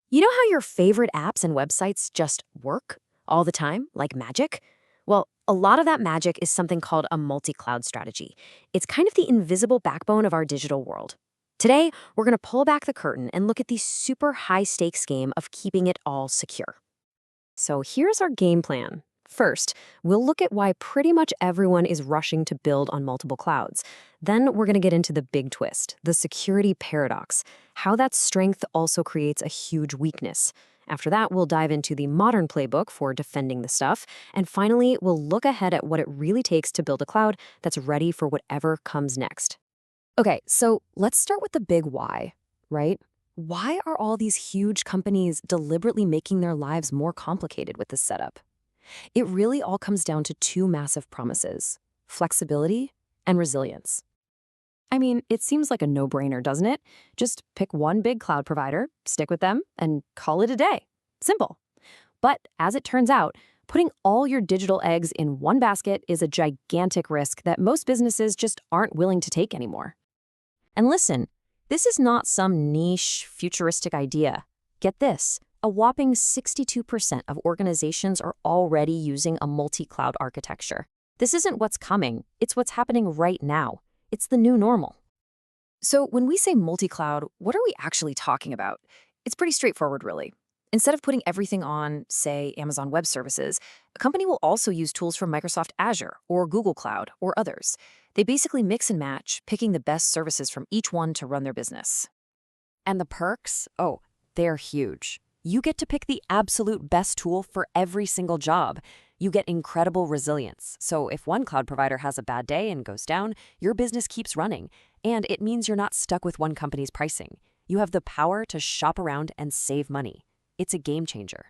You know how your favorite apps and websites just work all the time, like magic? Well, a lot of that magic is something called a multi-cloud strategy. It's kind of the invisible backbone of our digital world. Today, we're going to pull back the curtain and look at the super high stakes game of keeping it all secure. So here's our game plan. First, we'll look at why pretty much everyone is rushing to build on multiple clouds. Then we're going to get into the big twist, the security paradox, how that strength also creates a huge weakness. After that, we'll dive into the modern playbook for defending the stuff. And finally, we'll look ahead at what it really takes to build a cloud that's ready for whatever comes next. Okay, so let's start with the big why, right? Why are all these huge companies deliberately making their lives more complicated with this setup? It really all comes down to two massive promises: flexibility and resilience. I mean, it seems like a no-brainer, doesn't it? Just pick one big cloud provider, stick with them, and call it a day. Simple. But as it turns out, putting all your digital eggs in one basket is a gigantic risk that most businesses just aren't willing to take anymore. And listen, this is not some niche, futuristic idea. Get this. A whopping 62% of organizations are already using a multi-cloud architecture. This isn't what's coming, it's what's happening right now. It's the new normal. So when we say multi-cloud, what are we actually talking about? It's pretty straightforward, really. Instead of putting everything on, say, Amazon Web Services, a company will also use tools from Microsoft Azure or Google Cloud or others. They basically mix and match, picking the best services from each one to run their business. And the perks? Oh, they're huge. You get to pick the absolute best tool for every single job. You get incredible resilience. So if one cloud provider has a bad day and goes down, your business keeps running. And it means you're not stuck with one company's pricing. You have the power to shop around and save money. It's a game changer.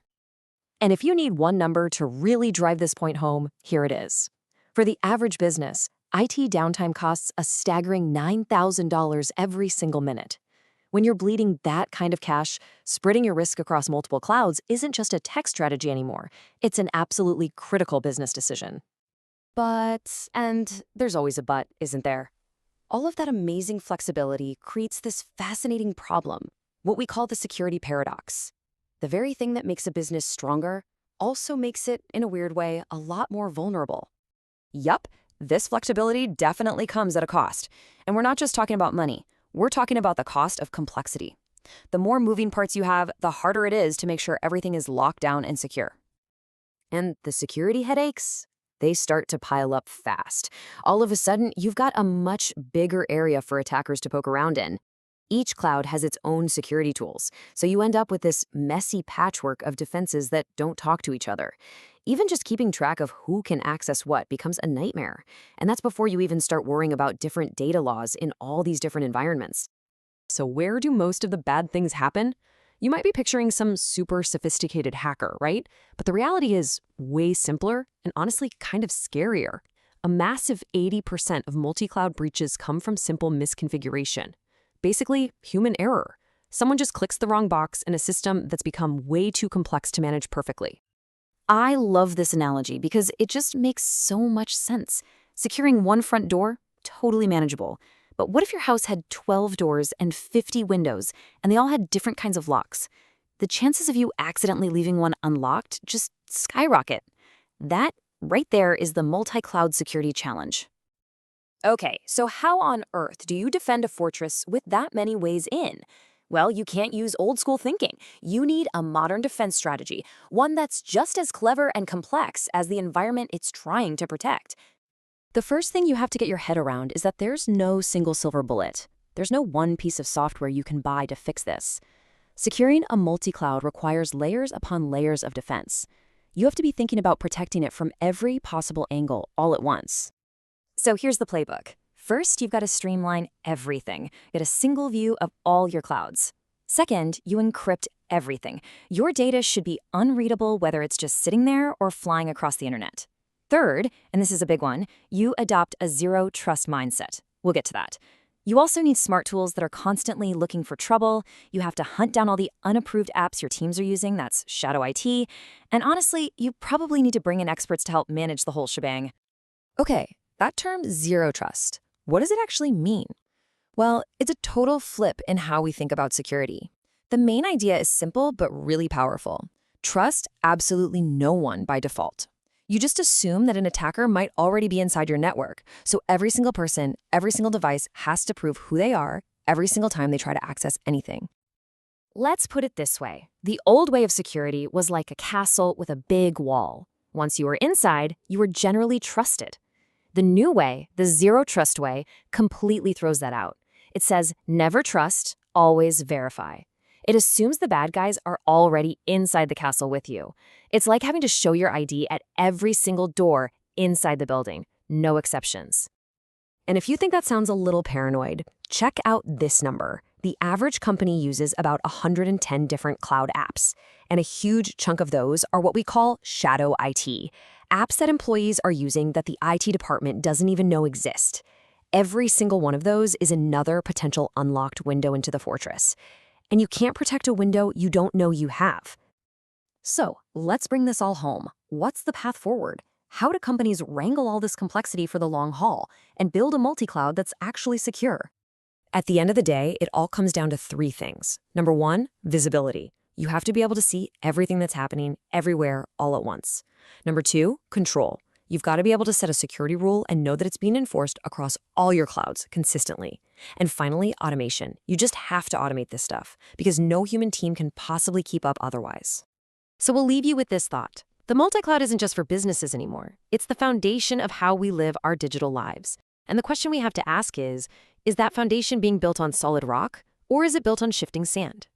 And if you need one number to really drive this point home, here it is. For the average business, IT downtime costs a staggering $9,000 every single minute. When you're bleeding that kind of cash, spreading your risk across multiple clouds isn't just a tech strategy anymore. It's an absolutely critical business decision. But, and there's always a but, isn't there? All of that amazing flexibility creates this fascinating problem, what we call the security paradox. The very thing that makes a business stronger also makes it, in a weird way, a lot more vulnerable. Yup, this flexibility definitely comes at a cost. And we're not just talking about money. We're talking about the cost of complexity. The more moving parts you have, the harder it is to make sure everything is locked down and secure. And the security headaches, they start to pile up fast. All of a sudden, you've got a much bigger area for attackers to poke around in. Each cloud has its own security tools, so you end up with this messy patchwork of defenses that don't talk to each other. Even just keeping track of who can access what becomes a nightmare. And that's before you even start worrying about different data laws in all these different environments. So where do most of the bad things happen? You might be picturing some super sophisticated hacker, right? But the reality is way simpler and honestly kind of scarier. A massive 80% of multi-cloud breaches come from simple misconfiguration. Basically, human error. Someone just clicks the wrong box in a system that's become way too complex to manage perfectly. I love this analogy because it just makes so much sense. Securing one front door, totally manageable. But what if your house had 12 doors and 50 windows, and they all had different kinds of locks? The chances of you accidentally leaving one unlocked just skyrocket. That right there is the multi-cloud security challenge. Okay, so how on earth do you defend a fortress with that many ways in? Well, you can't use old school thinking. You need a modern defense strategy, one that's just as clever and complex as the environment it's trying to protect. The first thing you have to get your head around is that there's no single silver bullet. There's no one piece of software you can buy to fix this. Securing a multi-cloud requires layers upon layers of defense. You have to be thinking about protecting it from every possible angle all at once. So here's the playbook. First, you've got to streamline everything. Get a single view of all your clouds. Second, you encrypt everything. Your data should be unreadable whether it's just sitting there or flying across the internet. Third, and this is a big one, you adopt a zero-trust mindset. We'll get to that. You also need smart tools that are constantly looking for trouble. You have to hunt down all the unapproved apps your teams are using, that's shadow IT. And honestly, you probably need to bring in experts to help manage the whole shebang. Okay, that term zero trust, what does it actually mean? Well, it's a total flip in how we think about security. The main idea is simple but really powerful. Trust absolutely no one by default. You just assume that an attacker might already be inside your network, so every single person, every single device has to prove who they are every single time they try to access anything. Let's put it this way. The old way of security was like a castle with a big wall. Once you were inside, you were generally trusted. The new way, the zero trust way, completely throws that out. It says never trust, always verify. It assumes the bad guys are already inside the castle with you. It's like having to show your ID at every single door inside the building, no exceptions. And if you think that sounds a little paranoid, check out this number. The average company uses about 110 different cloud apps, and a huge chunk of those are what we call shadow IT, apps that employees are using that the IT department doesn't even know exist. Every single one of those is another potential unlocked window into the fortress. And you can't protect a window you don't know you have. So, let's bring this all home. What's the path forward? How do companies wrangle all this complexity for the long haul and build a multi-cloud that's actually secure? At the end of the day, it all comes down to three things. Number one, visibility. You have to be able to see everything that's happening everywhere all at once. Number two, control. You've got to be able to set a security rule and know that it's being enforced across all your clouds consistently. And finally, automation. You just have to automate this stuff because no human team can possibly keep up otherwise. So we'll leave you with this thought. The multi-cloud isn't just for businesses anymore. It's the foundation of how we live our digital lives. And the question we have to ask is that foundation being built on solid rock, or is it built on shifting sand?